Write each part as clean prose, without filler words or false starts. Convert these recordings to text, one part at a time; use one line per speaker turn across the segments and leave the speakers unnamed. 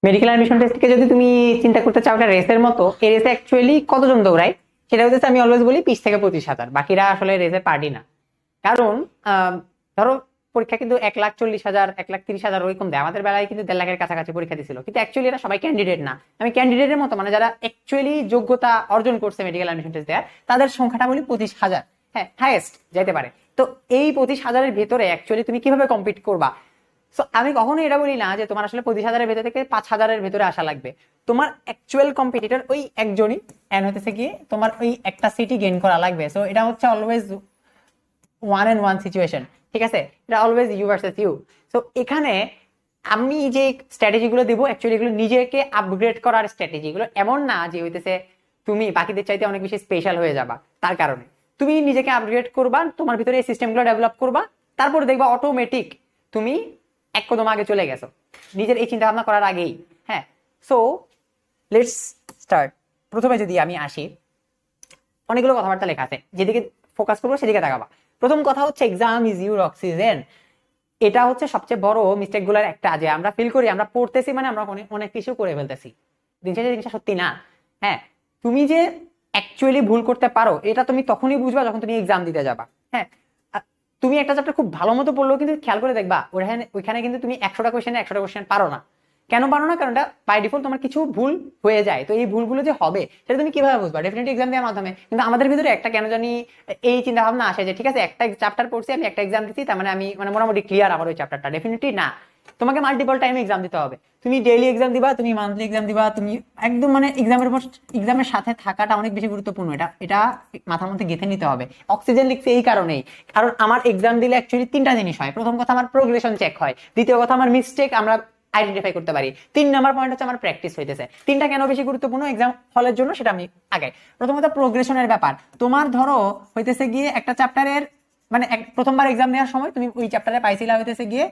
Medical admission টেস্টকে যদি তুমি চিন্তা করতে চাও একটা রেসের মতো, এই রেসে অ্যাকচুয়ালি কতজন দৌড়ায় সেটা হচ্ছে, আমি অলওয়েজ বলি 20 থেকে 25 হাজার, বাকিরা আসলে রেসে পার্টি না। কারণ ধরো পরীক্ষা কিন্তু 1,40,000 1,30,000 ওইরকম দেয়, আমাদের বেলায় কিন্তু 1,50,000-এর কাছাকাছি পরীক্ষা দিছিল, কিন্তু অ্যাকচুয়ালি এরা সবাই ক্যান্ডিডেট না। আমি ক্যান্ডিডেটের মতো মানে যারা অ্যাকচুয়ালি যোগ্যতা অর্জন করছে মেডিকেল অ্যাডমিশন টেস্ট দেওয়ার, তাদের সংখ্যাটা বলি 25,000। হ্যাঁ, হাইয়েস্ট যাইতে পারে। তো এই 25,000-এর ভেতরে অ্যাকচুয়ালি তুমি কিভাবে কম্পিট করবা? সো আমি কখনোই এটা বলি না যে তোমার আসলে 25,000-এর ভেতর থেকে 5,000-এর ভেতরে আসা লাগবে। তোমার অ্যাকচুয়াল কম্পিটিটর ওই একজনই, এন্ড হতেছে গিয়ে তোমার ওই একটা সিটি গেইন করা লাগবে। সো এটা হচ্ছে always one and one situation, ঠিক আছে? এটা always you versus you. So এখানে আমি যে স্ট্র্যাটেজি গুলো দিব, অ্যাকচুয়ালি এগুলো নিজেকে আপগ্রেড করার স্ট্র্যাটেজি। এগুলো এমন না যে হইতেছে তুমি বাকিদের চাইতে অনেক বেশি স্পেশাল হয়ে যাবা। তার কারণে তুমি নিজেকে আপগ্রেড করবা, তোমার ভিতরে এই সিস্টেমগুলো ডেভেলপ করবা, তারপর দেখবা অটোমেটিক তুমি এক কদম আগে চলে গেছো নিজের এই চিন্তা ভাবনা করার আগেই। হ্যাঁ, সো লেটস স্টার্ট। প্রথমে যদি আমি আসি, অনেকগুলো কথাবার্তা লেখা আছে, যেদিকে ফোকাস করবো সেদিকে তাকাবা। প্রথম কথা হচ্ছে এক্সাম ইজ ইউর অক্সিজেন। এটা হচ্ছে সবচেয়ে বড় মিস্টেক গুলার একটা, যে আমরা ফিল করি আমরা পড়তেছি মানে আমরা অনেক অনেক কিছু করে ফেলতেছি। দিন শেষে জিনিসটা সত্যি না। হ্যাঁ, তুমি যে অ্যাকচুয়ালি ভুল করতে পারো এটা তুমি তখনই বুঝবা যখন তুমি এক্সাম দিতে যাবা। হ্যাঁ, তুমি একটা চ্যাপ্টার খুব ভালো মতো পড়লেও কিন্তু খেয়াল করে দেখবা ওইখানে ওইখানে কিন্তু তুমি 100টা কোয়েশ্চেনে 100টা কোয়েশ্চেন পারো না। কেন পারো না? কারণ এটা বাই ডিফল্ট তোমার কিছু ভুল হয়ে যায়। তো এই ভুলগুলো যে হবে সেটা তুমি কিভাবে বুঝবা? ডেফিনেটলি এক্সাম দেওয়ার মাধ্যমে। কিন্তু আমাদের ভিতরে একটা কেন জানি এই চিন্তা ভাবনা আসে যে ঠিক আছে একটা চ্যাপ্টার পড়ছি, আমি একটা এক্সাম দিচ্ছি, তার মানে আমি মানে মোটামুটি ক্লিয়ার আমার ওই চ্যাপ্টারটা। ডেফিনেটলি না, তোমাকে মাল্টিপল টাইম এক্সাম দিতে হবে। তুমি ডেইলি এক্সাম দিবা, তুমি মান্থলি এক্সাম দিবা, তুমি একদম মানে এক্সামের উপর এক্সামের সাথে থাকাটা অনেক বেশি গুরুত্বপূর্ণ। এটা এটা মাথার মধ্যে গেঁথে নিতে হবে। অক্সিজেন লিখছে এই কারণেই, কারণ আমার এক্সাম দিলে অ্যাকচুয়ালি তিনটা জিনিস হয়। প্রথম কথা আমার প্রোগ্রেশন চেক হয়, দ্বিতীয় কথা আমার মিস্টেক আমরা আইডেন্টিফাই করতে পারি, 3 নাম্বার পয়েন্ট হচ্ছে আমার প্র্যাকটিস হইতেছে। তিনটা কেন বেশি গুরুত্বপূর্ণ এক্সাম হলের জন্য সেটা আমি আগে। প্রথমত প্রোগ্রেশনের ব্যাপার। তোমার ধরো হইতেছে গিয়ে একটা চ্যাপ্টারের মানে প্রথমবার এক্সাম দেওয়ার সময় তুমি ওই চ্যাপ্টারে পাইছিলা হইতেছে গিয়ে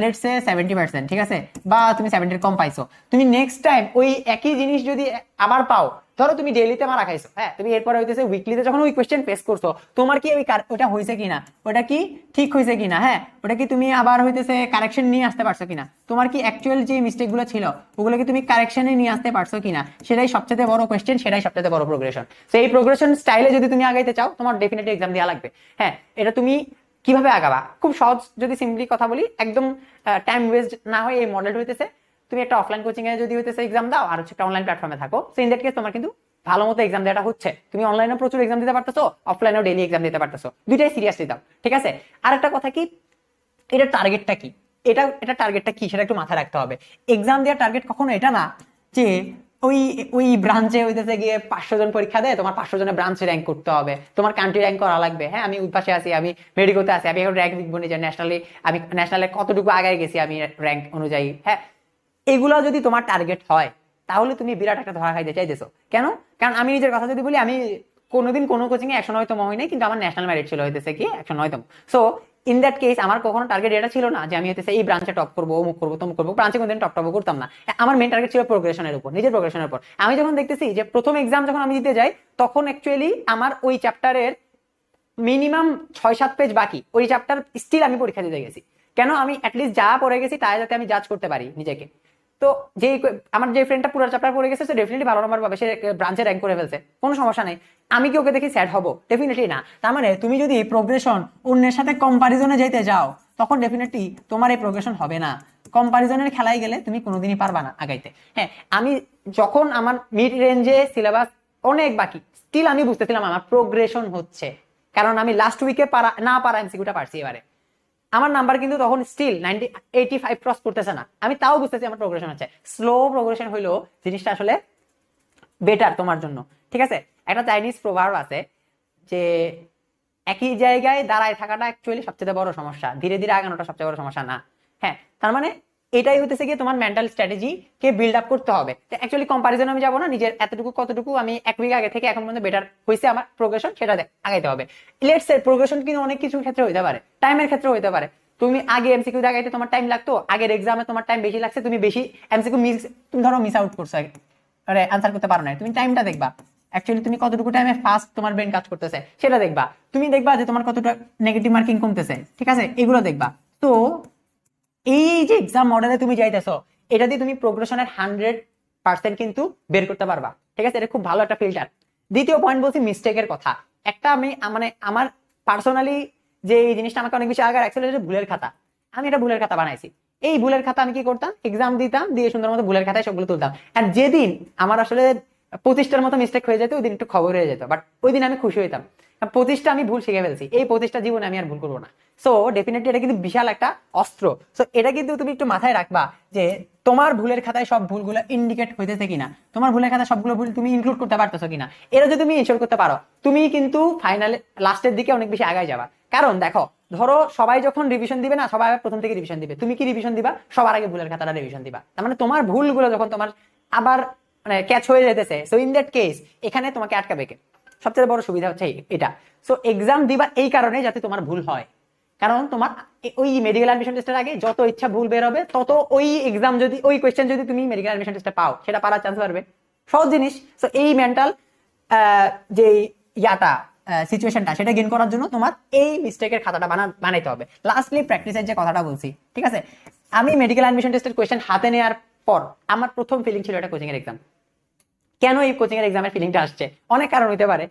লেটস সে 70%, ঠিক আছে, বা তুমি 70 কম পাইছো। তুমি নেক্সট টাইম ওই একই জিনিস যদি আবার পাও, ধরো তুমি ডেইলিতে মারা খাইছো, হ্যাঁ, তুমি এরপরে হইতেছে উইকলিতে যখন ওই কোশ্চেন ফেস করছো, তোমার কি ওই ওটা হয়েছে কিনা, ওটা কি ঠিক হয়েছে কিনা, হ্যাঁ, ওটা কি তুমি আবার হইতেছে কারেকশন নিয়ে আসতে পারছো কিনা, তোমার কি অ্যাকচুয়াল যে মিস্টেক গুলো ছিল ওগুলো কি তুমি কারেকশনে নিয়ে আসতে পারছো কিনা, সেটাই সবচেয়ে বড় কোশ্চেন, সেটাই সবচেয়ে বড় প্রোগ্রেশন। তো এই প্রোগ্রেশন স্টাইলে যদি তুমি আগাইতে চাও, তোমার ডেফিনেটলি এক্সাম দেওয়া লাগবে। হ্যাঁ, এটা তুমি কিভাবে আগাবা? খুব সহজ যদি সিম্পলি কথা বলি, একদম টাইম ওয়েস্ট না হয় এই মডেল হইতেছে, তুমি একটা অফলাইন কোচিং এ যদি হইতেছে এক্সাম দাও, আর হচ্ছে একটা অনলাইন প্ল্যাটফর্মে থাকো, সো ইন দ্যাট কেস তোমার কিন্তু ভালো মতো এক্সাম দেওয়াটা হচ্ছে। তুমি অনলাইনে প্রচুর এক্সাম দিতে পারতেছো, অফলাইনেও ডেইলি এক্সাম দিতে পারতেছো, দুইটাই সিরিয়াসলি দাও, ঠিক আছে? আর একটা কথা কি, এটা টার্গেটটা কি, এটা টার্গেটটা কি সেটা একটু মাথায় রাখতে হবে। এক্সাম দেওয়ার টার্গেট কখনো এটা না যে ওই ওই ব্রাঞ্চে হইতেছে গিয়ে 500 জন পরীক্ষা দেয়, তোমার 500 জনের ব্রাঞ্চে র্যাঙ্ক করতে হবে, তোমার কান্ট্রি র্যাঙ্ক করা লাগবে। হ্যাঁ, আমি ওই পাশে আছি, আমি মেডিকোতে আছি, আমি এখন র্যাঙ্ক লিখবো যে ন্যাশনালি আমি ন্যাশনালে কতটুকু আগে গেছি আমি র্যাঙ্ক অনুযায়ী। হ্যাঁ, এগুলো যদি তোমার টার্গেট হয় তাহলে তুমি বিরাট একটা ধরা খাইতে চাইতেছো। কেন? কারণ আমি নিজের কথা যদি বলি, আমি কোনোদিন কোনো কোচিং এ 109তম হই নাই, কিন্তু আমার ন্যাশনাল মেরিট ছিল হইতেছে কি 109তম। সো ইন দ্যাট কেস আমার কখনো টার্গেট এটা ছিল না যে আমি হইতেছে এই ব্রাঞ্চে টপ করবো, অমুক করবো, তমুক করবো। ব্রাঞ্চে কোনদিন টপ টপও করতাম না। আমার মেন টার্গেট ছিল প্রোগ্রেশনের উপর, নিজের প্রোগ্রেশনের উপর। আমি যখন দেখতেছি যে প্রথম এক্সাম যখন আমি দিতে যাই, তখন অ্যাকচুয়ালি আমার ওই চ্যাপ্টারের মিনিমাম 6-7 পেজ বাকি, ওই চ্যাপ্টার স্টিল আমি পরীক্ষা দিতে গেছি। কেন? আমি অ্যাটলিস্ট যা পড়ে গেছি তাই যাতে আমি জাজ করতে পারি নিজেকে। তো যে আমার যে ফ্রেন্ডটা পুরো চ্যাপ্টার পড়ে গেছে, সে ডেফিনেটলি ভালো নাম্বার পাবে, সে ব্রাঞ্চে র্যাঙ্ক করে ফেলছে, কোনো সমস্যা নেই। আমি কি ওকে দেখি স্যাড হবো? ডেফিনেটলি না। তার মানে তুমি যদি প্রোগ্রেশন অন্যের সাথে কম্পারিজনে যেতে যাও, তখন ডেফিনেটলি তোমার এই প্রোগ্রেশন হবে না। কম্পারিজনের খেলায় গেলে তুমি কোনোদিনই পারবা না আগাইতে। হ্যাঁ, আমি যখন আমার মিড রেঞ্জে সিলেবাস অনেক বাকি, স্টিল আমি বুঝতেছিলাম আমার প্রোগ্রেশন হচ্ছে, কারণ আমি লাস্ট উইকে না পারা এমসিকিউটা পারছি। এবারে আমার নাম্বার কিন্তু তখন স্টিল 85 ক্রস করতেছে না, আমি তাও বুঝতেছি আমার প্রোগ্রেশন হচ্ছে। স্লো প্রোগ্রেশন হইলো জিনিসটা আসলে বেটার তোমার জন্য, ঠিক আছে? একটা চাইনিজ প্রভাব আছে যে একই জায়গায় দাঁড়ায় থাকাটা অ্যাকচুয়ালি সবচেয়ে বড় সমস্যা, ধীরে ধীরে আগানোটা সবচেয়ে বড় সমস্যা না। হ্যাঁ, তার মানে এটাই হইতেছে কি তোমার মেন্টাল স্ট্র্যাটেজি কে বিল্ড আপ করতে হবে। অ্যাকচুয়ালি কম্পারিজন আমি যাবো না, নিজের এতটুকু কতটুকু আমি এক উইক আগে থেকে এখন পর্যন্ত বেটার হয়েছে আমার প্রোগ্রেশন, সেটা আগাইতে হবে। লেটস সে প্রোগ্রেশন কিন্তু অনেক কিছু ক্ষেত্রে হইতে পারে, টাইমের ক্ষেত্রে হইতে পারে। তুমি আগে এমসিকিউ আগাইতে তোমার টাইম লাগতো, আগের এক্সামে তোমার টাইম বেশি লাগছে, তুমি বেশি এমসিকিউ মিস, তুমি ধরো মিস আউট করছো, আরে আনসার করতে পারো না, তুমি টাইমটা দেখবা। অ্যাকচুয়ালি তুমি কতটুকু টাইমে ফাস্ট তোমার ব্রেন কাজ করতেছে সেটা দেখবা। তুমি দেখবা যে তোমার কতটা নেগেটিভ মার্কিং কমতেছে, ঠিক আছে, এগুলো দেখবা। তো এই যে এক্সাম মডেলে তুমি যাইতেছো, এটা দিয়ে তুমি প্রোগ্রেশনের 100% কিন্তু বের করতে পারবা। ঠিক আছে, এটা খুব ভালো একটা ফিল্টার। দ্বিতীয় পয়েন্ট বলছি মিস্টেকের কথা। একটা আমি মানে আমার পার্সোনালি যে এই জিনিসটা আমাকে অনেক বেশি আগে রাখছিল, যে ভুলের খাতা। আমি এটা ভুলের খাতা বানাইছি। এই ভুলের খাতা আমি কি করতাম, এক্সাম দিতাম, দিয়ে সুন্দর মতো ভুলের খাতায় সবগুলো তুলতাম। আর যেদিন আমার আসলে 25টার মতো মিস্টেক হয়ে যেত, ওই দিন একটু খবর হয়ে যেত, বাট ওই দিন আমি খুশি হইতাম, 25টা আমি ভুল শিখে ফেলছি, এই 25টা জীবনে আমি আর ভুল করবো না। সো ডেফিনেটলি এটা কিন্তু বিশাল একটা অস্ত্র। সো এটা কিন্তু তুমি একটু মাথায় রাখবা যে তোমার ভুলের খাতায় সব ভুলগুলো ইন্ডিকেট হইতেছে কিনা, তোমার ভুলের খাতায় সবগুলো ভুল তুমি ইনক্লুড করতে পারতেছো কিনা। এটা যদি তুমি ইনশিওর করতে পারো, তুমি কিন্তু ফাইনালে লাস্টের দিকে অনেক বেশি আগায় যাবা। কারণ দেখো, ধরো সবাই যখন রিভিশন দিবে না, সবাই প্রথম থেকে রিভিশন দিবে, তুমি কি রিভিশন দিবা? সবার আগে ভুলের খাতাটা রিভিশন দিবা। তার মানে তোমার ভুলগুলো যখন তোমার আবার মানে ক্যাচ হয়ে যেতেছে, সো ইন দ্যাট কেস এখানে তোমাকে আটকাবে কে? সবচেয়ে বড় সুবিধা হচ্ছে এটা। সো এক্সাম দিবা এই কারণে যাতে তোমার ভুল হয়। কারণ তোমার ওই মেডিকেল অ্যাডমিশন টেস্টের আগে যত ইচ্ছা ভুল বের হবে, তত ওই এক্সাম যদি ওই কোয়েশ্চেন যদি তুমি মেডিকেল অ্যাডমিশন টেস্টে পাও, সেটা পারার চান্স বাড়বে। সহজ জিনিস। সো এই মেন্টাল যে ইয়াটা সিচুয়েশনটা, সেটা গেইন করার জন্য তোমার এই মিস্টেকের খাতাটা বানাইতে হবে। লাস্টলি প্র্যাকটিসের যে কথাটা বলছি, ঠিক আছে, আমি মেডিকেল অ্যাডমিশন টেস্টের কোয়েশ্চেন হাতে নেওয়ার পর আমার প্রথম ফিলিং ছিল এটা কোচিং এর এক্সাম। কেন এই কোচিং এর এক্সামের ফিলিংটা আসছে? অনেক কারণ হতে পারে।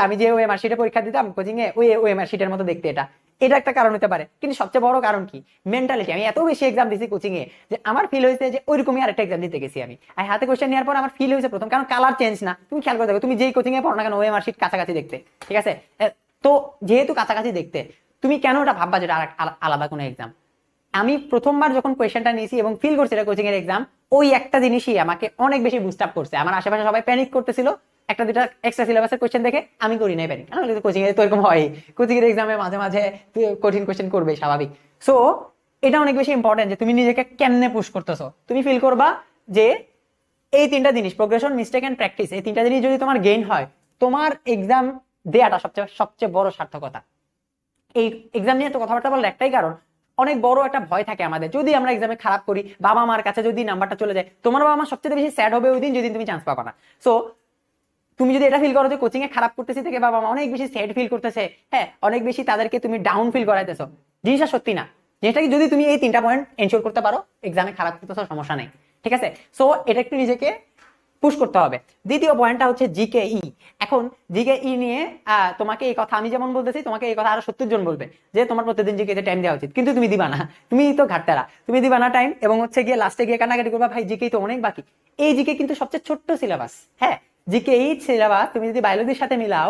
আমি যে ওএমআর শিটে পরীক্ষা দিতাম কোচিং এ, ওই ওএমআর শিটের মতো দেখতে, এটা একটা কারণ হতে পারে। কিন্তু সবচেয়ে বড় কারণ কি? মেন্টালিটি। আমি এত বেশি এক্সাম দিছি কোচিং এ যে আমার ফিল হয়েছে যে ওইরকমই আরেকটা এক্সাম দিতে গেছি আমি। আর হাতে কোশ্চেন নেওয়ার পর আমার ফিল হয়েছে প্রথম, কারণ কালার চেঞ্জ না। তুমি খেয়াল করে দেখো, তুমি যেই কোচিং এ পড়ো না কেন, ওএমআর শিট কাছাকাছি দেখতে, ঠিক আছে? তো যেহেতু কাছাকাছি দেখতে, তুমি কেন ওটা ভাববা যেটা আলাদা কোনো এক্সাম? আমি প্রথমবার যখন কোয়েশ্চেনটা নিয়েছি এবং ফিল করছি এটা কোচিং এর এক্সাম, ওই একটা জিনিসই আমাকে অনেক বেশি বুস্ট আপ করছে। আমার আশেপাশে সবাই প্যানিক করতেছিল একটা দুটা এক্সট্রা সিলেবাসের কোয়েশ্চেন দেখে, আমি করি নাই প্যানিক। কারণ কোচিং এ তো এরকম হয়, কোচিং এর এক্সামে মাঝে মাঝে কঠিন কোয়েশ্চেন করবে, স্বাভাবিক। সো এটা অনেক বেশি ইম্পর্টেন্ট যে তুমি নিজেকে কেমনে পুশ করতেছো। তুমি ফিল করবা যে এই তিনটা জিনিস, প্রোগ্রেশন, মিস্টেক এন্ড প্র্যাকটিস, এই তিনটা জিনিস যদি তোমার গেইন হয়, তোমার এক্সাম দেয়াটা সবচেয়ে বড় সার্থকতা। এই এক্সাম নিয়ে তো কথাবার্তা বলার একটাই কারণ, অনেক বড় একটা ভয় থাকে আমাদের, যদি আমরা এক্সামে খারাপ করি, বাবা মার কাছে যদি নাম্বারটা চলে যায়, তোমার বাবা মা সবচেয়ে বেশি স্যাড হবে ওই দিন যেদিন তুমি চান্স পাবা না। সো তুমি যদি এটা ফিল করো যে কোচিং এ খারাপ করতেছি থেকে বাবা মা অনেক বেশি স্যাড ফিল করতেছে, হ্যাঁ, অনেক বেশি তাদেরকে তুমি ডাউন ফিল করাইতেছো, জিনিসটা সত্যি না। জিনিসটা কি, যদি তুমি এই তিনটা পয়েন্ট এনশিওর করতে পারো, এক্সামে খারাপ করতেছো, সমস্যা নেই, ঠিক আছে? সো এটা একটু নিজেকে পুশ করতে হবে। দ্বিতীয় পয়েন্টটা হচ্ছে জিকেই। এখন জিকেই নিয়ে তোমাকে এই কথা আমি যেমন বলতেছি, তোমাকে এই কথা আরো 70 জন বলবে যে তোমার প্রতিদিন জিকেতে টাইম দেওয়া উচিত, কিন্তু তুমি দিবা না, তুমি তো ঘাটতারা, তুমি দিবা না টাইম, এবং হচ্ছে গিয়ে লাস্টে গিয়ে কান্নাকাটি করবা, ভাই জিকেই তো অনেক বাকি। এই জিকে কিন্তু সবচেয়ে ছোট্ট সিলেবাস। হ্যাঁ, জিকেই সিলেবাস তুমি যদি বায়োলজির সাথে মিলাও,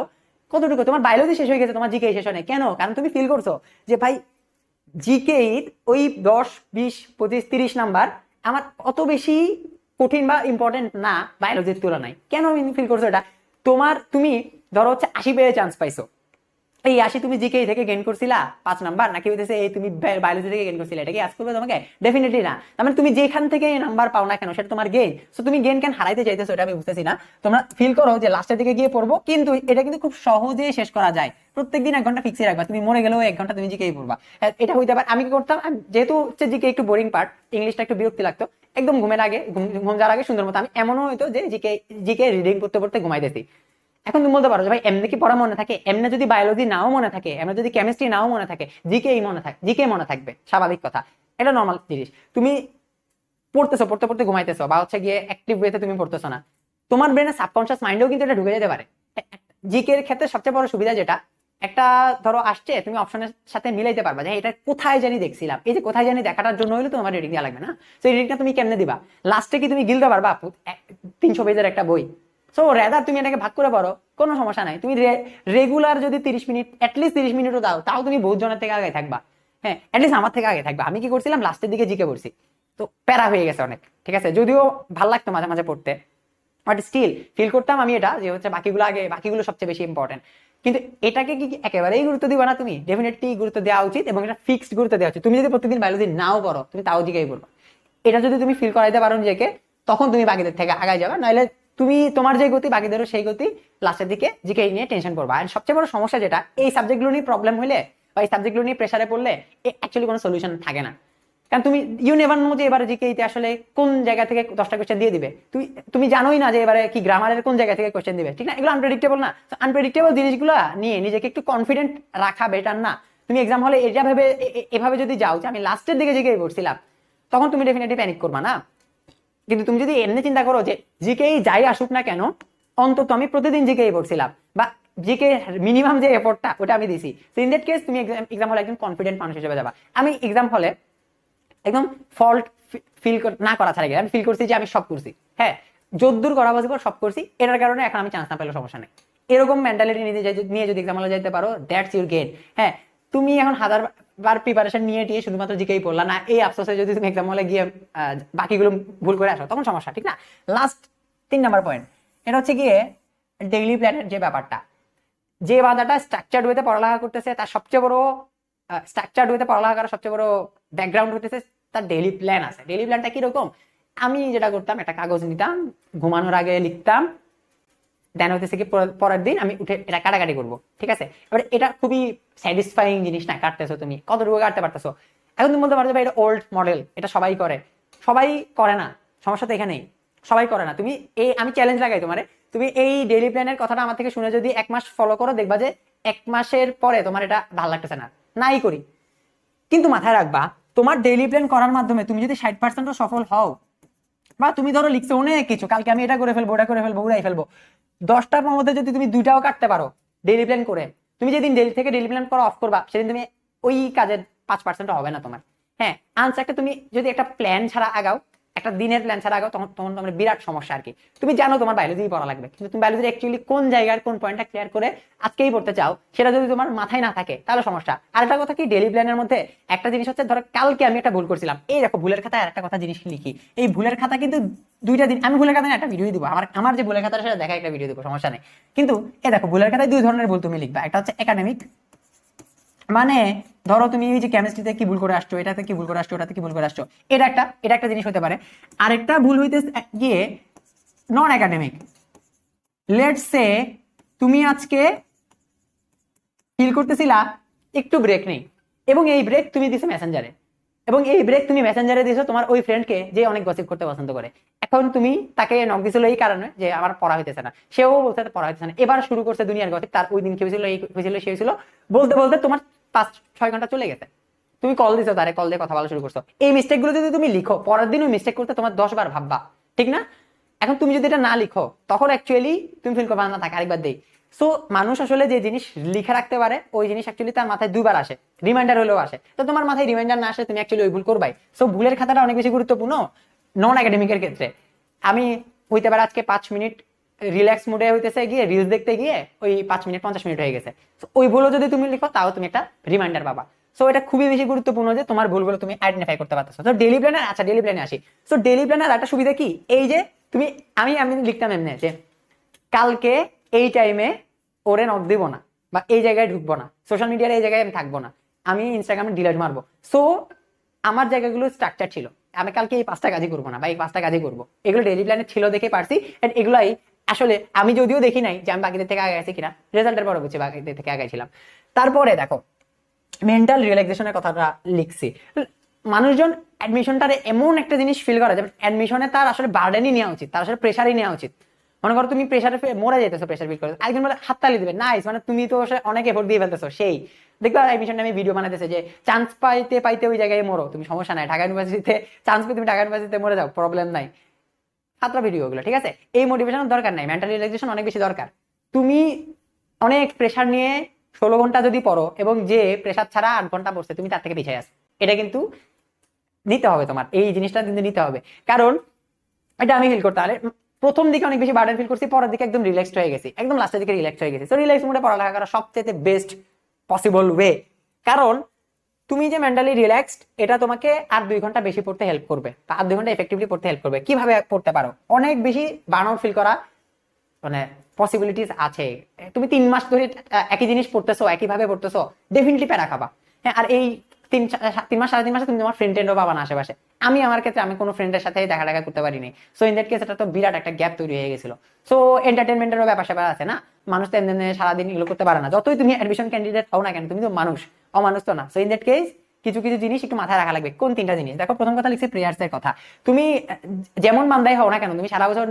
কতটুকু তোমার বায়োলজি শেষ হয়ে গেছে, তোমার জিকেই শেষ হয় না। কেন? কারণ তুমি ফিল করছো যে ভাই জিকেই ওই 10, 20, 25, 30 নাম্বার আমার অত বেশি কঠিন বা ইম্পর্টেন্ট না বায়োলজির তুলনায়। কেন ফিল করছো এটা? তুমি ধরো হচ্ছে 80 পেয়ে চান্স পাইছো, এই 80 তুমি জিকে থেকে গেইন করছিলা 5 নাম্বার, নাকি হইতেছে এই তুমি বায়োলজি থেকে গেইন করছিলা, এটা কি আজ করবে তোমাকে? ডেফিনেটলি না। তার মানে তুমি যেখান থেকে নাম্বার পাও না কেন, সেটা তোমার গেইন। সো তুমি গেইন কেন হারাইতে চাইতেছো, এটা আমি বুঝতেছি না। তোমরা ফিল করো যে লাস্টের দিকে গিয়ে পড়বো, কিন্তু এটা কিন্তু খুব সহজেই শেষ করা যায়। প্রত্যেকদিন 1 ঘন্টা ফিক্সই রাখবা, তুমি মরে গেলেও 1 ঘন্টা তুমি জিকেই পড়বা। এটা হইতে পারে। আমি কি করতাম, যেহেতু হচ্ছে জিকে একটু বোরিং পার্ট, ইংলিশটা একটু বিরক্তি লাগতো, একদম ঘুমের আগে, ঘুম যাওয়ার আগে সুন্দর মতো আমি এমনও হইতো যে জিকে রিডিং করতে করতে ঘুমাইতেছি। এখন তুমি বলতে পারো যে ভাই এমনি কি পড়া মনে থাকে? এমনি যদি বায়োলজি নাও মনে থাকে, এমনি যদি কেমিস্ট্রি নাও মনে থাকে, জিকে মনে থাকবে, স্বাভাবিক কথা, এটা নর্মাল জিনিস। তুমি পড়তেছো, পড়তে পড়তে ঘুমাইতেছো, বা হচ্ছে গিয়ে অ্যাক্টিভ ওয়েতে তুমি পড়তেছো না, তোমার ব্রেনে সাবকনশিয়াস মাইন্ডেও কিন্তু এটা ঢুকে যেতে পারে। জিকে এর ক্ষেত্রে সবচেয়ে বড় সুবিধা যেটা, একটা ধরো আসছে, তুমি অপশনের সাথে মিলাইতে পারবা যে এটা কোথায় জানি দেখছিলাম। এই যে কোথায় জানি দেখাটার জন্য হইলে তোমার রিডিং দেওয়া লাগবে না। তো এই রিডিংটা তুমি কেমনে দিবা? লাস্টে কি তুমি গিলতে পারবা 300 পেজের একটা বই? সো রেদার তুমি এটাকে ভাগ করে পড়ো, কোনো সমস্যা নাই। তুমি রেগুলার যদি 30 মিনিট, অ্যাটলিস্ট 30 মিনিটও দাও, তাও তুমি বহুত জনের থেকে আগে থাকবা। হ্যাঁ, অ্যাটলিস্ট আমার থেকে আগে থাকবা। আমি কি করছিলাম, লাস্টের দিকে জিকে পড়ছি, তো প্যারা হয়ে গেছে অনেক, ঠিক আছে? যদিও ভাল লাগতো মাঝে মাঝে পড়তে, বাট স্টিল ফিল করতাম আমি এটা যে হচ্ছে বাকিগুলো আগে, বাকিগুলো সবচেয়ে বেশি ইম্পর্টেন্ট। কিন্তু এটাকে কি একেবারেই গুরুত্ব দিবা না? তুমি ডেফিনেটলি গুরুত্ব দেওয়া উচিত, এবং এটা ফিক্সড গুরুত্ব দেওয়া উচিত। তুমি যদি প্রতিদিন বায়োলজি নাও পড়ো, তুমি তাও জিকেই পড়বা। এটা যদি তুমি ফিল করাইতে পারো নিজেকে, তখন তুমি বাকিদের থেকে আগায় যাবে। নাহলে তুমি তোমার যে গতি, বাকিদেরও সেই গতি, লাস্টের দিকে জিকে নিয়ে টেনশন করবা। আর সবচেয়ে বড় সমস্যা যেটা, এই সাবজেক্টগুলো নিয়ে প্রবলেম হলে বা এই সাবজেক্টগুলো নিয়ে প্রেসারে পড়লে অ্যাকচুয়ালি কোনো সলিউশন থাকে না। কারণ তুমি ইউ নেভার নো যে এবারে জিকেইতে আসলে কোন জায়গা থেকে 10টা কোশ্চেন দিয়ে দিবে। তুমি জানোই না যে এবারে কি গ্রামারের কোন জায়গা থেকে কোশ্চেন দিবে, ঠিক না? এগুলো আনপ্রেডিক্টেবল না। আনপ্রেডিক্টেবল জিনিসগুলো নিয়ে নিজেকে একটু কনফিডেন্ট রাখা বেটার না? তুমি এক্সাম হলে এটা ভেবে এভাবে যদি যাও যে আমি লাস্টের দিকে জিকেই পড়ছিলাম, তখন তুমি ডেফিনেটলি প্যানিক করবা না। কিন্তু তুমি যদি এমনি চিন্তা করো যে জিকেই যাই আসুক না কেন, অন্তত আমি প্রতিদিন জিকেই পড়ছিলাম বা জিকে মিনিমাম যে এফোর্টটা ওটা আমি দিছি, সো ইন দ্যাট কেস তুমি এক্সাম হলে একজন কনফিডেন্ট মানুষ হিসেবে যাবা। আমি এক্সাম হলে একদম ফল্ট ফিল না করা ছাড়া গেলে আমি ফিল করছি যে আমি সব করছি, হ্যাঁ যদ্দূর করা পসিবল সব করছি, এটার কারণে এখন আমি চান্স না পেলে সমস্যা নেই। এরকম মেন্টালিটি নিয়ে যদি এক্সাম হলে যেতে পারো, দ্যাটস ইউর গেট। হ্যাঁ, তুমি এখন হাজার বার প্রিপারেশন নিয়ে টিয়ে শুধুমাত্র জিকেই পড়লা না, এই আফসোসে যদি তুমি এক্সাম হলে গিয়ে বাকিগুলো ভুল করে আসো তখন সমস্যা, ঠিক না? লাস্ট 3 নাম্বার পয়েন্ট, এটা হচ্ছে গিয়ে ডেইলি প্ল্যানের যে ব্যাপারটা। যে বাধাটা স্ট্রাকচার্ড ওয়েতে পড়ালেখা করতেছে তার সবচেয়ে বড় স্ট্রাকচার্ড ওয়েতে পড়ালেখা করার সবচেয়ে বড় ব্যাকগ্রাউন্ড হতেছে তার ডেইলি প্ল্যান আছে। ডেইলি প্ল্যানটা কিরকম? আমি যেটা করতাম, একটা কাগজ নিতাম, ঘুমানোর আগে লিখতাম, দেন হইতেছে কি পরের দিন আমি উঠে এটা কাটাকাটি করবো, ঠিক আছে? এবার এটা খুবই স্যাটিসফাইং জিনিস না, কাটতেছো তুমি কতটুকু কাটতে পারতেছো। এখন তুমি বলতে পারছো ভাই এটা ওল্ড মডেল, এটা সবাই করে, সবাই করে না, সমস্যা তো এখানেই, সবাই করে না। তুমি এই, আমি চ্যালেঞ্জ লাগাই তোমারে, তুমি এই ডেইলি প্ল্যানের কথাটা আমার থেকে শুনে যদি 1 মাস ফলো করো, দেখবা যে 1 মাসের পরে তোমার এটা ভালো লাগতেছে না, নাই করি। কিন্তু মাথায় রাখবা, তোমার ডেইলি প্ল্যান করার মাধ্যমে তুমি যদি 60% সফল হও, বা তুমি ধরো লিখছো অনেক কিছু, কালকে আমি এটা করে ফেলবো, ওটা করে ফেলবো, উড়াই ফেলবো, 10টার মধ্যে যদি তুমি 2টাও কাটতে পারো ডেইলি প্ল্যান করে, তুমি যেদিন ডেইলি প্ল্যান করা অফ করবা সেদিন তুমি ওই কাজের 5% হবে না তোমার। হ্যাঁ, আনসার একটা তুমি যদি একটা প্ল্যান ছাড়া আগাও, একটা দিনের প্ল্যান ছাড়া আগাও, তখন তখন তোমার বিরাট সমস্যা আর কি। তুমি জানো তোমার বায়োলজি পড়া লাগবে, কিন্তু তুমি বায়োলজি অ্যাকচুয়ালি কোন জায়গার কোন পয়েন্টটা ক্লিয়ার করে আজকেই পড়তে চাও, সেটা যদি তোমার মাথায় না থাকে তাহলে সমস্যা। আর একটা কথা কি, ডেইলি প্ল্যানের মধ্যে একটা জিনিস হচ্ছে, ধরো কালকে আমি একটা ভুল করছিলাম, এই দেখো ভুলের খাতায় আর একটা কথা জিনিস লিখি, এই ভুলের খাতা কিন্তু 2টা দিন, আমি ভুলের খাতায় একটা ভিডিও দিব, আমার যে ভুলের খাতার সাথে দেখা একটা ভিডিও দিব, সমস্যা নেই। কিন্তু এই দেখো ভুলের খাতায় 2 ধরনের ভুল তুমি লিখবা, একটা হচ্ছে একাডেমিক, মানে ধরো তুমি এই যে কেমিস্ট্রিতে কি ভুল করে আসছো, এটাতে কি ভুল করে আসছো, ওটাতে কি ভুল করে আসছো, এটা একটা জিনিস হতে পারে। আরেকটা ভুল হইতে গিয়ে নন একাডেমিক, লেটস সে তুমি আজকে ফিল করতেছিলা একটু ব্রেক নেই, এবং এই ব্রেক তুমি দিছো মেসেঞ্জারে, এবং এই ব্রেক তুমি মেসেঞ্জারে দিছো তোমার ওই ফ্রেন্ডকে যে অনেক গসিপ করতে পছন্দ করে। এখন তুমি তাকে নক দিছিল এই কারণে যে আমার পড়া হইতেছে না, সেও বলতে পড়া হইতেছে না, এবার শুরু করছে দুনিয়ার গসিপ, তার ওই দিন কি হয়েছিল, এই হয়েছিল, সে হয়েছিল, বলতে বলতে তোমার 5-6 ঘন্টা চলে গেছে। তুমি কল দিছো তারে, কল দিয়ে কথা বলা শুরু করছো, এই মিস্টেক গুলো যদি তুমি লিখো, পরের দিন ওই মিস্টেক করতে তোমার 10 বার ভাববা, ঠিক না? এখন তুমি যদি এটা না লিখো, তখন অ্যাকচুয়ালি তুমি ফিল করবা না, থাকে আরেকবার দেই। সো মানুষ আসলে যে জিনিস লিখে রাখতে পারে, ওই জিনিস অ্যাকচুয়ালি তার মাথায় 2 বার আসে, রিমাইন্ডার হলেও আসে। তো তোমার মাথায় রিমাইন্ডার না আসে, তুমি অ্যাকচুয়ালি ওই ভুল করবাই। সো ভুলের খাতাটা অনেক বেশি গুরুত্বপূর্ণ নন একাডেমিকের ক্ষেত্রে। আমি হইতে পারে আজকে 5 মিনিট রিল্যাক্স মুডে হইতেছে গিয়ে রিলস দেখতে গিয়ে ওই 5 মিনিট 50 মিনিট হয়ে গেছে, ওই ভুলও যদি তুমি লিখো তাও তুমি একটা রিমাইন্ডার পাবা। সো এটা খুবই বেশি গুরুত্বপূর্ণ যে তোমার ভুলগুলো তুমি আইডেন্টিফাই করতে পারতেছো। তো ডেইলি প্ল্যানার, আচ্ছা ডেইলি প্ল্যানে আসি। সো ডেইলি প্ল্যানার একটা সুবিধা কি, এই যে তুমি, আমি লিখতাম এমনি যে কালকে এই টাইমে ওরে নক দিব না, বা এই জায়গায় ঢুকবো না, সোশ্যাল মিডিয়ার এই জায়গায় আমি থাকবো না, আমি ইনস্টাগ্রামে ডিলিট মারবো। সো আমার জায়গাগুলো স্ট্রাকচার ছিল, আমি কালকে এই 5টা কাজই করবো না বা এই 5টা কাজই করবো, এগুলো ডেইলি প্ল্যানে ছিল দেখে পারছি। এন্ড এগুলাই আসলে আমি যদিও দেখি নাই যে আমি বাকিদের থেকে আগে আছি কিনা, রেজাল্টের পরে বুঝছি বাকিদের থেকে আগে ছিলাম। তারপরে দেখো মেন্টাল রিল্যাক্সেশনের কথাটা লিখছি। মানুষজন অ্যাডমিশনটারে এমন একটা জিনিস ফিল করে যে অ্যাডমিশনে তার আসলে বার্ডেনই নেওয়া উচিত, তার আসলে প্রেশারই নেওয়া উচিত। মনে করো তুমি প্রেশারে মরে যেতেছো, প্রেশার ফিল করে, একজন বলে হাততালি দিবে, নাইস, মানে তুমি তো অনেক এফোর্ট দিয়ে ফেলতেছো, সেই দেখবা অ্যাডমিশন আমি ভিডিও বানাতেছে যে চান্স পাইতে পাইতে ওই জায়গায় মরো, তুমি সমস্যা নাই, ঢাকা ইউনিভার্সিটিতে চান্স পেয়ে তুমি ঢাকা ইউনিভার্সিটিতে মরে যাও, প্রবলেম নাই। সাতটা ভিডিও গুলো, ঠিক আছে? এই মোটিভেশনের দরকার নাই, মেন্টাল রিল্যাক্সেশন অনেক বেশি দরকার। তুমি অনেক প্রেশার নিয়ে 16 ঘন্টা যদি পড়ো, এবং যে প্রেশার ছাড়া 8 ঘন্টা পড়ছে তুমি তার থেকে পিছিয়ে আসো, এটা কিন্তু নিতে হবে, তোমার এই জিনিসটা কিন্তু নিতে হবে। কারণ এটা আমি ফিল করতে, তাহলে প্রথম দিকে অনেক বেশি বার্ডেন ফিল করছি, পরের দিকে একদম রিল্যাক্সড হয়ে গেছি, একদম লাস্টের দিকে রিল্যাক্স হয়ে গেছি। তো রিল্যাক্স মোডে পড়ালেখা করা সবচেয়ে বেস্ট পসিবল ওয়ে। কারণ তুমি যে মেন্টালি রিল্যাক্সড, এটা তোমাকে আর 2 ঘন্টা বেশি পড়তে হেল্প করবে, বা আর 2 ঘন্টা এফেক্টিভলি পড়তে হেল্প করবে। কিভাবে পড়তে পারো? অনেক বেশি বার্নআউট ফিল করা মানে পসিবিলিটিস আছে। তুমি 3 মাস ধরে একই জিনিস পড়তেছো, একইভাবে পড়তেছো, ডেফিনেটলি প্যারা খাবা। হ্যাঁ, আর এই 3 মাস 3.5 মাসে তুমি তোমার ফ্রেন্ডও পাবা না আশেপাশে। আমার ক্ষেত্রে আমি কোনো ফ্রেন্ডের সাথে দেখা করতে পারিনি। সো ইন দ্যাট কেস এটা তো বিরাট একটা গ্যাপ তৈরি হয়ে গেছিল। সো এন্টারটেনমেন্টেরও ব্যাপার স্যাপার আছে না, মানুষ তো এমনি সারাদিন এগুলো করতে পারে না, যতই তুমি অ্যাডমিশন ক্যান্ডিডেট হও না কেন, তুমি তো মানুষ, অমানুষ তো না। সো ইন দ্যাট কেস কিছু কিছু জিনিস একটু মাথায় রাখা লাগবে। কোন 3টা জিনিস? দেখো, প্রথম কথা লিখছে প্রেয়ার্স এর কথা। তুমি যেমন মান্দাই হও না কেন, তুমি সারা বছর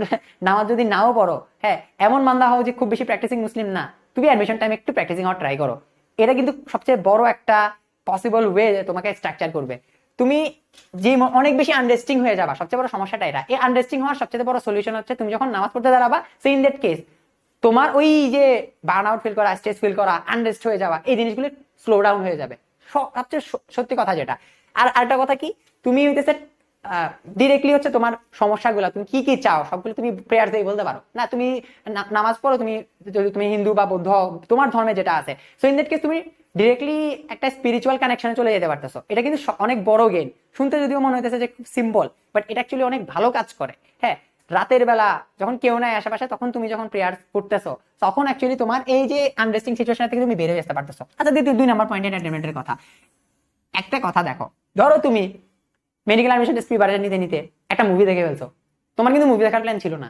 নামাজ যদি নাও পড়ো, হ্যাঁ, এমন মান্দা হও যে খুব বেশি প্র্যাকটিসিং মুসলিম না, তুমি অ্যাডমিশন টাইমে একটু প্র্যাকটিসিং হওয়ার ট্রাই করো। এটা কিন্তু সবচেয়ে বড় একটা পসিবল ওয়ে তোমাকে স্ট্রাকচার করবে। তুমি যে অনেক বেশি আনরেস্টিং হয়ে যাবা, সবচেয়ে বড় সমস্যাটা এটা। এই আনরেস্টিং হওয়ার সবচেয়ে বড় সলিউশন হচ্ছে তুমি যখন নামাজ পড়তে দাঁড়াবা, সো ইন দ্যাট কেস তোমার ওই যে বার্ন আউট ফিল করা, স্ট্রেস ফিল করা, আনরেস্ট হয়ে যাওয়া, এই জিনিসগুলো স্লো ডাউন হয়ে যাবে। সবচেয়ে সত্যি কথা যেটা। আর আরেকটা কথা কি, তুমি হইতেছে ডিরেক্টলি হচ্ছে তোমার সমস্যাগুলো তুমি কি কি চাও সবগুলো তুমি প্রেয়ার দিয়ে বলতে পারো না। তুমি নামাজ পড়ো, তুমি যদি তুমি হিন্দু বা বৌদ্ধ, তোমার ধর্মে যেটা আছে, সো ইন দ্যাট কেস তুমি ডিরেক্টলি একটা স্পিরিচুয়াল কানেকশনে চলে যেতে পারতেছো। এটা কিন্তু অনেক বড় গেইন। শুনতে যদিও মনে হইতেছে যে খুব সিম্পল, বাট এটা অ্যাকচুয়ালি অনেক ভালো কাজ করে। হ্যাঁ, রাতের বেলা যখন কেউ নাই আশেপাশে, তখন তুমি যখন প্রেয়ার করতেছো, তখন অ্যাকচুয়ালি তোমার এই যে আনরেস্টিং সিচুয়েশন থেকে তুমি বের হয়ে আসতে পারতেছো। আচ্ছা, দ্বিতীয় 2 নম্বর পয়েন্ট, এন্টারটেনমেন্টের কথা। একটা কথা দেখো, ধরো তুমি মেডিকেল অ্যাডমিশন টেস্ট প্রিপারেশন নিতে নিতে একটা মুভি দেখে ফেলছো। তোমার কিন্তু মুভি দেখার প্ল্যান ছিল না,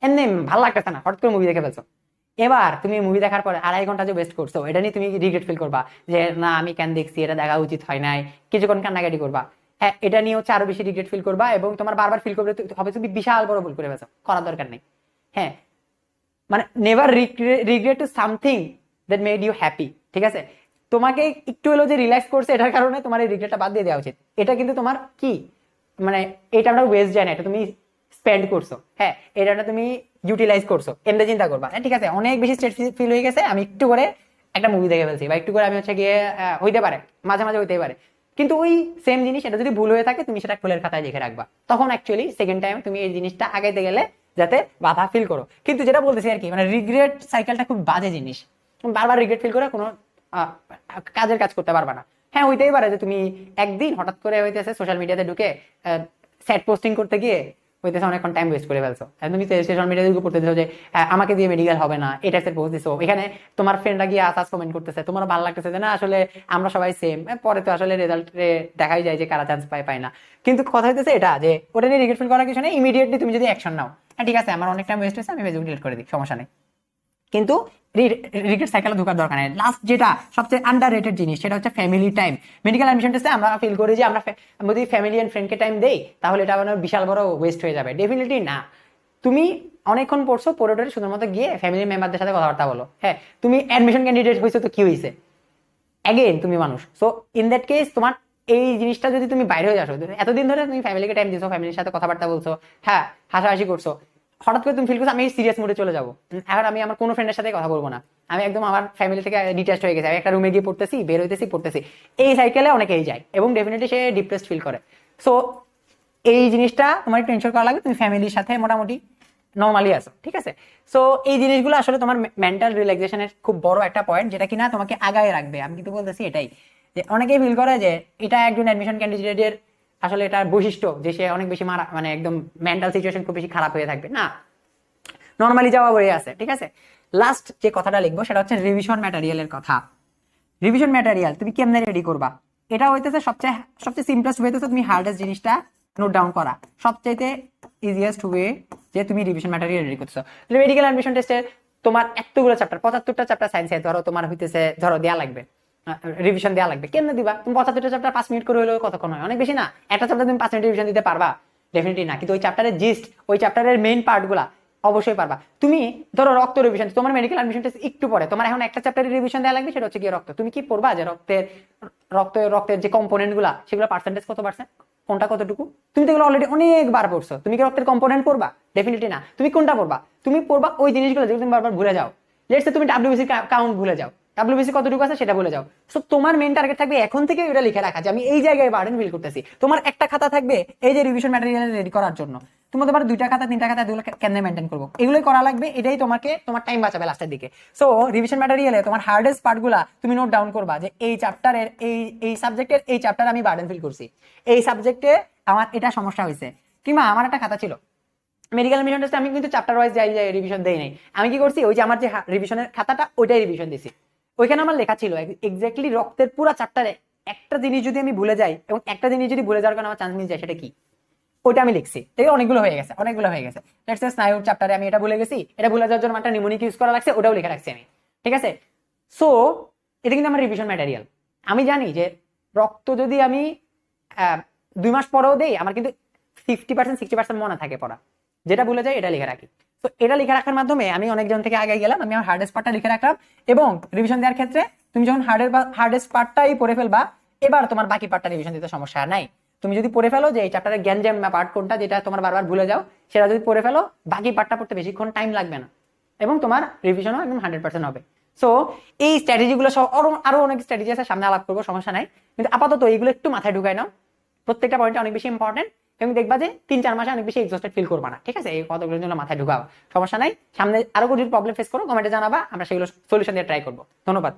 এমনি ভালো লাগতেছে না, হঠাৎ করে মুভি দেখে ফেলছো। এবার তুমি মুভি দেখার পরে 2.5 ঘন্টা যে ওয়েস্ট করছো, এটা নিয়ে তুমি রিগ্রেট ফিল করবা যে না আমি কেন দেখছি, এটা দেখা উচিত হয় নাই, কিছুক্ষণ কান্নাকাটি করবা। হ্যাঁ, এটা নিয়ে হচ্ছে আরো বেশি রিগ্রেট ফিল করবা, এবং তোমার বারবার ফিল করবে হবে তুমি বিশাল বড় ভুল করে ফেলছো, করার দরকার নেই। হ্যাঁ, মানে never regret to something that made you happy. ঠিক আছে, তোমাকে একটু হলেও যে রিল্যাক্স করছে, এটার কারণে তোমার এই রিগ্রেটটা বাদ দিয়ে দেওয়া উচিত। এটা কিন্তু তোমার কি মানে এটা আমরা ওয়েস্ট যায় না, এটা তুমি স্পেন্ড করছো। হ্যাঁ, এটা তুমি ইউটিলাইজ করছো, এমনি চিন্তা করবা। ঠিক আছে, অনেক বেশি স্ট্রেস ফিল হয়ে গেছে, আমি একটু করে একটা মুভি দেখে ফেলছি, বা একটু করে আমি হচ্ছে গিয়ে হইতে পারে, মাঝে মাঝে হইতে পারে। কিন্তু ওই সেম জিনিস এটা যদি ভুল হয়ে থাকে, তুমি সেটা ফুলের খাতায় লিখে রাখবা। তখন অ্যাকচুয়ালি সেকেন্ড টাইম তুমি এই জিনিসটা আগাইতে গেলে যাতে বাধা ফিল করো। কিন্তু যেটা বলতেছি আর কি, মানে রিগ্রেট সাইকেলটা খুব বাজে জিনিস। বারবার রিগ্রেট ফিল করে কোনো কাজের কাজ করতে পারবা না। হ্যাঁ, হইতেই পারে যে তুমি একদিন হঠাৎ করে হইতেছে সোশ্যাল মিডিয়াতে ঢুকে স্যাড পোস্টিং করতে গিয়ে হইতেছে অনেকক্ষণ টাইম ওয়েস্ট করে ফেলছো। তুমি সোশ্যাল মিডিয়াতে ঢুকে পড়তে দিছো যে আমাকে দিয়ে মেডিকেল হবে না, এটা স্যার পোস্ট দিছো, এখানে তোমার ফ্রেন্ডরা গিয়ে আসাস কমেন্ট করতেছে, তোমার ভালো লাগতেছে যে না আসলে আমরা সবাই সেম। পরে তো আসলে রেজাল্টে দেখাই যায় যে কারা চান্স পায় না। কিন্তু কথা হইতেছে এটা যে ওটা নিয়ে রিগ্রেট ফিল করার কিছু নেই, ইমিডিয়েটলি তুমি যদি অ্যাকশন নাও, ঠিক আছে আমার অনেক টাইম ওয়েস্ট হয়েছে, আমি ফেসবুক ডিলিট করে দিই, সমস্যা নেই। কিন্তু রিগ্রেট সাইকেলে ঢোকার দরকার নেই। লাস্ট যেটা সবচেয়ে আন্ডাররেটেড জিনিস, সেটা হচ্ছে ফ্যামিলি টাইম। মেডিকেল অ্যাডমিশন টেস্টে আমরা ফিল করি যে আমরা যদি ফ্যামিলি এন্ড ফ্রেন্ডকে টাইম দেই, তাহলে এটা আমার বিশাল বড় ওয়েস্ট হয়ে যাবে। ডেফিনেটলি না। তুমি অনেকক্ষণ পড়ছো, পড়ে টরে শুধুমাত্র গিয়ে ফ্যামিলি মেম্বারদের সাথে কথাবার্তা বলো। হ্যাঁ, তুমি অ্যাডমিশন ক্যান্ডিডেট হয়েছো তো কি হয়েছে, অ্যাগেন তুমি মানুষ। সো ইন দ্যাট কেস তোমার এই জিনিসটা যদি তুমি বাইরে হয়ে আসো, এতদিন ধরে তুমি ফ্যামিলিকে টাইম দিছো, ফ্যামিলির সাথে কথাবার্তা বলছো, হ্যাঁ হাসাহাসি করছো, হঠাৎ করে তুমি ফিল করছো আমি সিরিয়াস মুডে চলে যাবো, এখন আমি আমার কোনো ফ্রেন্ডের সাথে কথা বলবো না, আমি একদম আমার ফ্যামিলি থেকে ডিটাচড হয়ে গেছি, আমি একটা রুমে গিয়ে পড়তেছি, বের হইতেছি, পড়তেছি, এই সাইকেলে অনেকেই যায় এবং ডেফিনেটলি সে ডিপ্রেসড ফিল করে। সো এই জিনিসটা তোমার টেনশন করা লাগবে, তুমি ফ্যামিলির সাথে মোটামুটি নর্মালি আসো। ঠিক আছে, সো এই জিনিসগুলো আসলে তোমার মেন্টাল রিল্যাক্সেশনের খুব বড় একটা পয়েন্ট, যেটা কিনা তোমাকে আগায় রাখবে। আমি কিন্তু বলতেছি এটাই, যে অনেকেই ফিল করে যে এটা একজন অ্যাডমিশন ক্যান্ডিডেটের আসলে এটার বৈশিষ্ট্য যে সে অনেক বেশি মারা, মানে একদম মেন্টাল সিচুয়েশন খুব বেশি খারাপ হয়ে থাকবে না, নর্মালি যাওয়া বয়ে আছে। ঠিক আছে, লাস্ট যে কথাটা লিখবো সেটা হচ্ছে রিভিশন ম্যাটেরিয়ালের কথা। রিভিশন ম্যাটেরিয়াল তুমি কেমনে রেডি করবা, এটা হইতেছে সবচেয়ে সবচেয়ে সিম্পলেস্ট হইতেছে তুমি হার্ডেস্ট জিনিসটা নোট ডাউন করা, সবচাইতে ইজিয়েস্ট ওয়ে যে তুমি রিভিশন ম্যাটেরিয়াল রেডি করছো। মেডিকেল অ্যাডমিশন টেস্টে তোমার এতগুলো চ্যাপ্টার, 75টা চ্যাপ্টার সায়েন্সে ধরো তোমার হইতেছে, ধরো দেয়া লাগবে রিভিশন দেওয়া লাগবে, কেমনে দিবা তুমি? 75টা চ্যাপ্টার 5 মিনিট করে হলেও কতক্ষণ হয়? অনেক বেশি না। একটা চ্যাপ্টার তুমি 5 মিনিট রিভিশন দিতে পারবা? ডেফিনেটলি না। কিন্তু ওই চ্যাপ্টারের জিস্ট, ওই চ্যাপ্টারের মেইন পার্ট গুলা অবশ্যই পারবা। তুমি ধরো রক্ত রিভিশন, তোমার মেডিকেল অ্যাডমিশন টেস্ট একটু পরে, তোমার এখন একটা চ্যাপ্টারের রিভিশন দেওয়া লাগবে, সেটা হচ্ছে গিয়ে রক্ত। তুমি কি পড়বা যে রক্তের যে কম্পোনেন্ট গুলা, সেগুলো পার্সেন্টেজ কত পার্সেন্ট, কোনটা কতটুকু? তুমি তো এগুলো অলরেডি অনেকবার পড়ছো, তুমি কি রক্তের কম্পোনেন্ট পড়বা? ডেফিনেটলি না। তুমি কোনটা পড়বা? তুমি পড়বা ওই জিনিসগুলো যেগুলো তুমি বারবার ভুলে যাও। লেটস সে তুমি ডাব্লিউবিসি কাউন্ট ভুলে যাও, ডাব্লিউবিসি কতটুকু আছে সেটা ভুলে যাও। সো তোমার মেইন টার্গেট থাকবে এখন থেকে এটা লিখে রাখা যে আমি এই জায়গায় বার্ডেন ফিল করতেছি। তোমার একটা খাতা থাকবে এই যে রিভিশন ম্যাটেরিয়াল রেডি করার জন্য, তোমার 2টা খাতা 3টা খাতা, এগুলো কেমনে মেনটেন করবো, এগুলোই করা লাগবে। এটাই তোমাকে তোমার টাইম বাঁচাবে লাস্টের দিকে। সো রিভিশন ম্যাটেরিয়ালে তোমার হার্ডেস্ট পার্টগুলা তুমি নোট ডাউন করবা, যে এই চ্যাপ্টারের এই সাবজেক্টের এই চ্যাপ্টারে আমি বার্ডেন ফিল করছি, এই সাবজেক্টে আমার এটা সমস্যা হয়েছে। কিংবা আমার একটা খাতা ছিল মেডিকেল অ্যাডমিশন টেস্টে, আমি কিন্তু চ্যাপ্টার ওয়াইজ যাই রিভিশন দেই নাই। আমি কি করছি, ওই যে আমার যে রিভিশনের খাতাটা, ওইটাই রিভিশন দিছি। ওইখানে আমার লেখা ছিল এক্স্যাক্টলি রক্তের পুরো চ্যাপ্টারে একটা জিনিস যদি আমি ভুলে যাই, এবং একটা জিনিস যদি ভুলে যাওয়ার কারণে আমার চান্স মিস যায়, সেটা কি, ওইটা আমি লিখছি। ঠিক আছে, অনেকগুলো হয়ে গেছে। লেটস সে স্নায়ুর চ্যাপ্টারে আমি এটা ভুলে গেছি, এটা ভুলে যাওয়ার জন্য একটা নিউমোনিক ইউজ করা লাগছে, ওটাও লিখে রাখছি আমি। ঠিক আছে, সো এটা কিন্তু আমার রিভিশন ম্যাটেরিয়াল। আমি জানি যে রক্ত যদি আমি 2 মাস পরেও দেই, আমার কিন্তু 50% 60% মনে থাকে পড়া, যেটা ভুলে যাই এটা লিখে রাখি। তো এটা লিখে রাখার মাধ্যমে আমি অনেকজন থেকে আগে গেলাম, আমি আমার হার্ডেস্ট পার্টটা লিখে রাখলাম। এবং রিভিশন দেওয়ার ক্ষেত্রে তুমি যখন হার্ডেস্ট পার্টটাই পড়ে ফেলবা, এবার তোমার বাকি পার্টটা রিভিশন দিতে সমস্যা নাই। তুমি যদি পড়ে ফেলো যে এই চ্যাপ্টারের গ্যাঞ্জাম পার্ট কোনটা, যেটা তোমার বারবার ভুলে যাও, সেটা যদি পড়ে ফেলো, বাকি পার্টটা পড়তে বেশিক্ষণ টাইম লাগবে না এবং তোমার রিভিশনও একদম 100% হবে। সো এই স্ট্র্যাটেজিগুলো সহ আরো অনেক স্ট্র্যাটেজি আছে, সামনে আলাপ করবো, সমস্যা নাই, কিন্তু আপাতত এইগুলো একটু মাথায় ঢুকাই নাও, প্রত্যেকটা পয়েন্ট অনেক বেশি ইম্পর্টেন্ট, এবং দেখবা যে 3-4 মাসে অনেক বেশি এক্সস্টেড ফিল করবা না, ঠিক আছে? এই কতগুলোর জন্য মাথায় ঢুকাও, সমস্যা নাই। সামনে আরো যদি প্রবলেম ফেস করো কমেন্টে জানাবা, আমরা সেগুলো সলিউশন দিয়ে ট্রাই করবো। ধন্যবাদ।